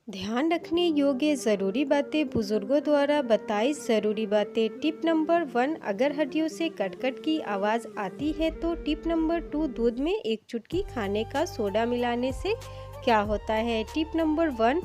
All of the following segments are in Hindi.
ध्यान रखने योग्य ज़रूरी बातें, बुजुर्गों द्वारा बताई ज़रूरी बातें। टिप नंबर 1, अगर हड्डियों से कट-कट की आवाज़ आती है तो टिप नंबर 2, दूध में 1 चुटकी खाने का सोडा मिलाने से क्या होता है। टिप नंबर 1,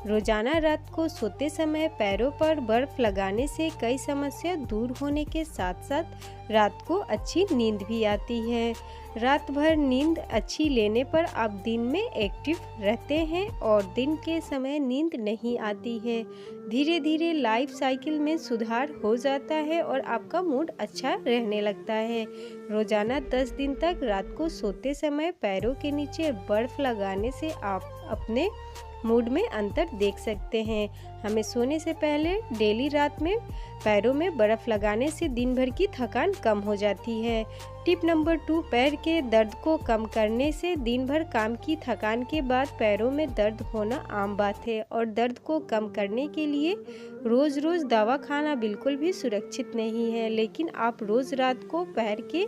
रोज़ाना रात को सोते समय पैरों पर बर्फ़ लगाने से कई समस्या दूर होने के साथ साथ रात को अच्छी नींद भी आती है। रात भर नींद अच्छी लेने पर आप दिन में एक्टिव रहते हैं और दिन के समय नींद नहीं आती है। धीरे धीरे लाइफ साइकिल में सुधार हो जाता है और आपका मूड अच्छा रहने लगता है। रोज़ाना 10 दिन तक रात को सोते समय पैरों के नीचे बर्फ़ लगाने से आप अपने मूड में अंतर देख सकते हैं। हमें सोने से पहले डेली रात में पैरों में बर्फ़ लगाने से दिन भर की थकान कम हो जाती है। टिप नंबर 2, पैर के दर्द को कम करने से दिन भर काम की थकान के बाद पैरों में दर्द होना आम बात है और दर्द को कम करने के लिए रोज़ रोज़ दवा खाना बिल्कुल भी सुरक्षित नहीं है। लेकिन आप रोज़ रात को पैर के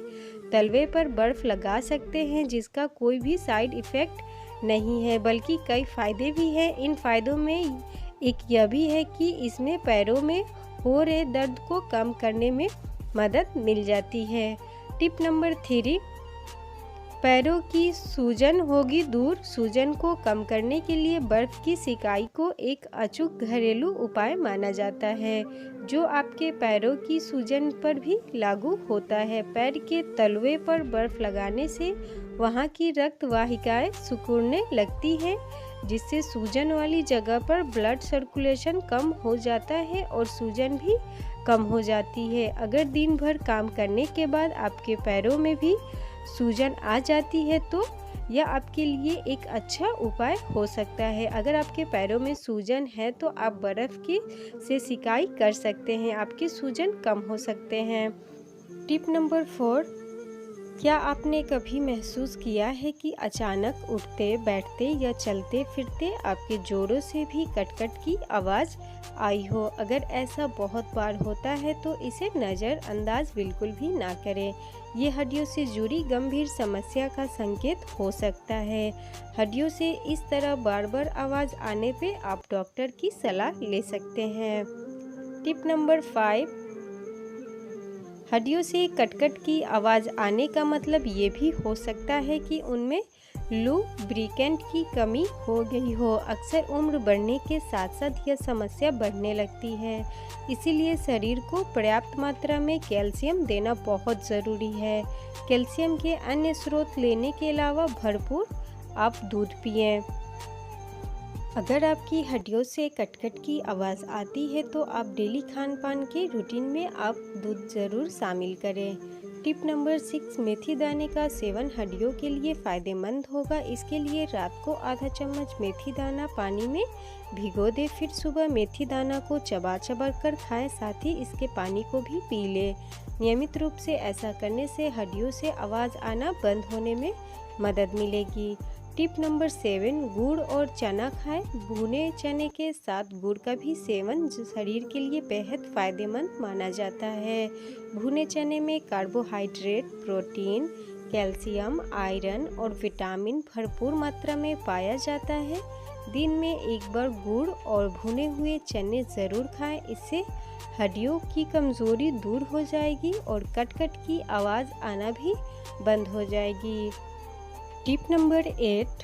तलवे पर बर्फ़ लगा सकते हैं जिसका कोई भी साइड इफ़ेक्ट नहीं है बल्कि कई फ़ायदे भी हैं। इन फ़ायदों में एक यह भी है कि इसमें पैरों में हो रहे दर्द को कम करने में मदद मिल जाती है। टिप नंबर 3, पैरों की सूजन होगी दूर। सूजन को कम करने के लिए बर्फ़ की सिकाई को एक अचूक घरेलू उपाय माना जाता है जो आपके पैरों की सूजन पर भी लागू होता है। पैर के तलवे पर बर्फ़ लगाने से वहाँ की रक्त वाहिकाएं सिकुड़ने लगती हैं जिससे सूजन वाली जगह पर ब्लड सर्कुलेशन कम हो जाता है और सूजन भी कम हो जाती है। अगर दिन भर काम करने के बाद आपके पैरों में भी सूजन आ जाती है तो यह आपके लिए एक अच्छा उपाय हो सकता है। अगर आपके पैरों में सूजन है तो आप बर्फ़ की से सिकाई कर सकते हैं, आपकी सूजन कम हो सकते हैं। टिप नंबर 4, क्या आपने कभी महसूस किया है कि अचानक उठते बैठते या चलते फिरते आपके जोड़ों से भी कट-कट की आवाज़ आई हो? अगर ऐसा बहुत बार होता है तो इसे नज़रअंदाज बिल्कुल भी ना करें। ये हड्डियों से जुड़ी गंभीर समस्या का संकेत हो सकता है। हड्डियों से इस तरह बार बार आवाज़ आने पे आप डॉक्टर की सलाह ले सकते हैं। टिप नंबर 5, हड्डियों से कट-कट की आवाज़ आने का मतलब ये भी हो सकता है कि उनमें लुब्रिकेंट की कमी हो गई हो। अक्सर उम्र बढ़ने के साथ साथ यह समस्या बढ़ने लगती है, इसीलिए शरीर को पर्याप्त मात्रा में कैल्शियम देना बहुत ज़रूरी है। कैल्शियम के अन्य स्रोत लेने के अलावा भरपूर आप दूध पिएं। अगर आपकी हड्डियों से कट-कट की आवाज़ आती है तो आप डेली खान पान के रूटीन में आप दूध ज़रूर शामिल करें। टिप नंबर 6, मेथी दाने का सेवन हड्डियों के लिए फ़ायदेमंद होगा। इसके लिए रात को आधा चम्मच मेथी दाना पानी में भिगो दें, फिर सुबह मेथी दाना को चबा चबा कर खाएं, साथ ही इसके पानी को भी पी लें। नियमित रूप से ऐसा करने से हड्डियों से आवाज़ आना बंद होने में मदद मिलेगी। टिप नंबर 7, गुड़ और चना खाएं। भुने चने के साथ गुड़ का भी सेवन शरीर के लिए बेहद फ़ायदेमंद माना जाता है। भुने चने में कार्बोहाइड्रेट, प्रोटीन, कैल्शियम, आयरन और विटामिन भरपूर मात्रा में पाया जाता है। दिन में एक बार गुड़ और भुने हुए चने ज़रूर खाएं, इससे हड्डियों की कमज़ोरी दूर हो जाएगी और कट-कट की आवाज़ आना भी बंद हो जाएगी। टिप नंबर 8,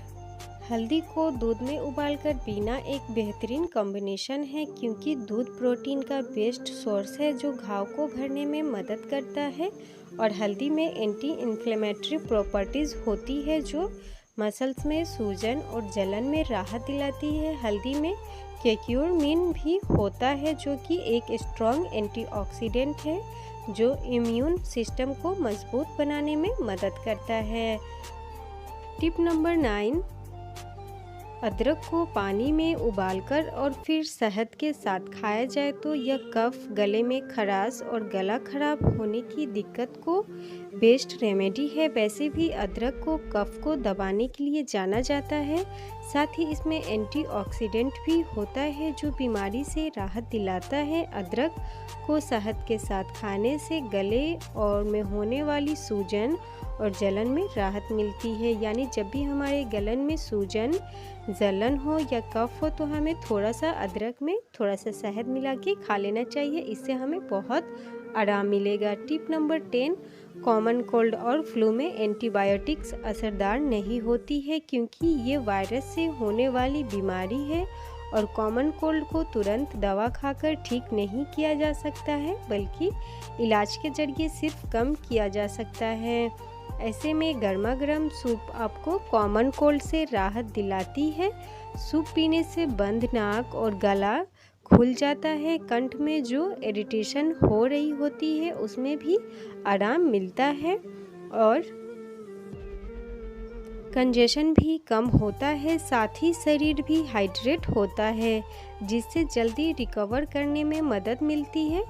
हल्दी को दूध में उबालकर पीना एक बेहतरीन कॉम्बिनेशन है क्योंकि दूध प्रोटीन का बेस्ट सोर्स है जो घाव को भरने में मदद करता है और हल्दी में एंटी इन्फ्लेमेटरी प्रॉपर्टीज़ होती है जो मसल्स में सूजन और जलन में राहत दिलाती है। हल्दी में क्यूरक्यूमिन भी होता है जो कि एक स्ट्रॉन्ग एंटीऑक्सीडेंट है जो इम्यून सिस्टम को मजबूत बनाने में मदद करता है। टिप नंबर 9, अदरक को पानी में उबालकर और फिर शहद के साथ खाया जाए तो यह कफ, गले में खराश और गला खराब होने की दिक्कत को बेस्ट रेमेडी है। वैसे भी अदरक को कफ को दबाने के लिए जाना जाता है, साथ ही इसमें एंटीऑक्सीडेंट भी होता है जो बीमारी से राहत दिलाता है। अदरक को शहद के साथ खाने से गले और में होने वाली सूजन और जलन में राहत मिलती है। यानी जब भी हमारे गलन में सूजन जलन हो या कफ हो तो हमें थोड़ा सा अदरक में थोड़ा सा शहद मिला के खा लेना चाहिए। इससे हमें बहुत आराम मिलेगा। टिप नंबर 10, कॉमन कोल्ड और फ्लू में एंटीबायोटिक्स असरदार नहीं होती है, क्योंकि ये वायरस से होने वाली बीमारी है और कॉमन कोल्ड को तुरंत दवा खाकर ठीक नहीं किया जा सकता है, बल्कि इलाज के जरिए सिर्फ कम किया जा सकता है। ऐसे में गर्मा गर्म सूप आपको कॉमन कोल्ड से राहत दिलाती है। सूप पीने से बंद नाक और गला खुल जाता है। कंठ में जो इरिटेशन हो रही होती है उसमें भी आराम मिलता है और कंजेशन भी कम होता है। साथ ही शरीर भी हाइड्रेट होता है, जिससे जल्दी रिकवर करने में मदद मिलती है।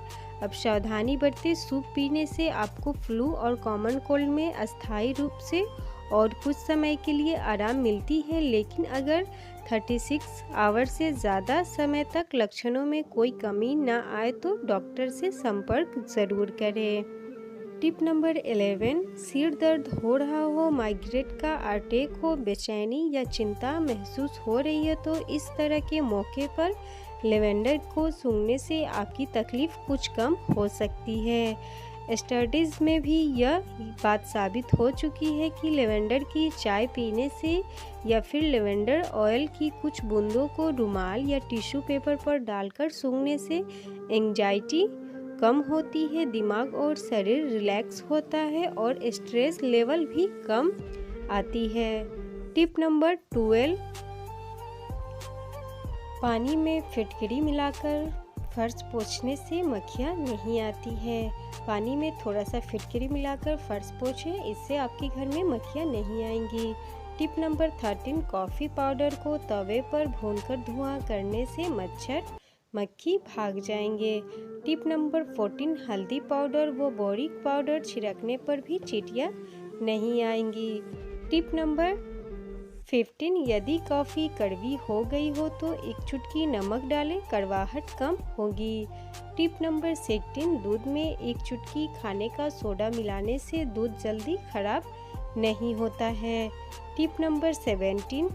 अब सावधानी बरतें। सूप पीने से आपको फ्लू और कॉमन कोल्ड में अस्थायी रूप से और कुछ समय के लिए आराम मिलती है, लेकिन अगर 36 आवर से ज़्यादा समय तक लक्षणों में कोई कमी ना आए तो डॉक्टर से संपर्क ज़रूर करें। टिप नंबर 11, सिर दर्द हो रहा हो, माइग्रेन का अटैक हो, बेचैनी या चिंता महसूस हो रही है तो इस तरह के मौके पर लेवेंडर को सूंघने से आपकी तकलीफ़ कुछ कम हो सकती है। स्टडीज़ में भी यह बात साबित हो चुकी है कि लेवेंडर की चाय पीने से या फिर लेवेंडर ऑयल की कुछ बूंदों को रुमाल या टिश्यू पेपर पर डालकर सूंघने से एंजाइटी कम होती है, दिमाग और शरीर रिलैक्स होता है और स्ट्रेस लेवल भी कम आती है। टिप नंबर 12, पानी में फिटकरी मिलाकर फर्श पोंछने से मक्खियाँ नहीं आती है। पानी में थोड़ा सा फिटकरी मिलाकर फर्श पोंछें, इससे आपके घर में मक्खियाँ नहीं आएंगी। टिप नंबर 13, कॉफ़ी पाउडर को तवे पर भूनकर धुआं करने से मच्छर मक्खी भाग जाएंगे। टिप नंबर 14, हल्दी पाउडर व बोरिक पाउडर छिड़कने पर भी चींटियाँ नहीं आएंगी। टिप नंबर 15, यदि कॉफ़ी कड़वी हो गई हो तो एक चुटकी नमक डालें, कड़वाहट कम होगी। टिप नंबर 16, दूध में एक चुटकी खाने का सोडा मिलाने से दूध जल्दी खराब नहीं होता है। टिप नंबर 17,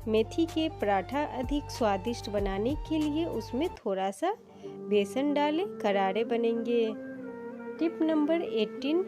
मेथी के पराठा अधिक स्वादिष्ट बनाने के लिए उसमें थोड़ा सा बेसन डालें, करारे बनेंगे। टिप नंबर 18,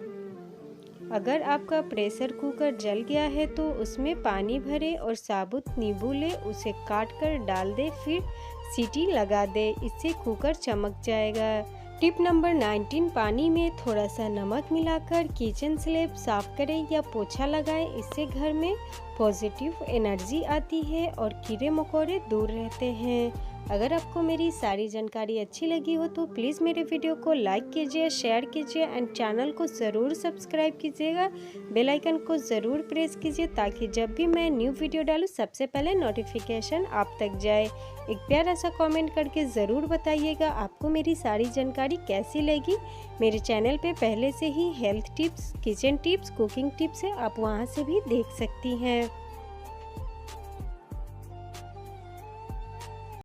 अगर आपका प्रेशर कुकर जल गया है तो उसमें पानी भरें और साबुत नींबू लें, उसे काट कर डाल दें, फिर सीटी लगा दें, इससे कुकर चमक जाएगा। टिप नंबर 19, पानी में थोड़ा सा नमक मिलाकर किचन स्लैब साफ करें या पोछा लगाएं, इससे घर में पॉजिटिव एनर्जी आती है और कीड़े मकोड़े दूर रहते हैं। अगर आपको मेरी सारी जानकारी अच्छी लगी हो तो प्लीज़ मेरे वीडियो को लाइक कीजिए, शेयर कीजिए एंड चैनल को ज़रूर सब्सक्राइब कीजिएगा। बेल आइकन को ज़रूर प्रेस कीजिए ताकि जब भी मैं न्यू वीडियो डालूँ सबसे पहले नोटिफिकेशन आप तक जाए। एक प्यारा सा कमेंट करके ज़रूर बताइएगा आपको मेरी सारी जानकारी कैसी लगी। मेरे चैनल पे पहले से ही health tips, kitchen tips, cooking tips है, आप वहाँ से भी देख सकती हैं।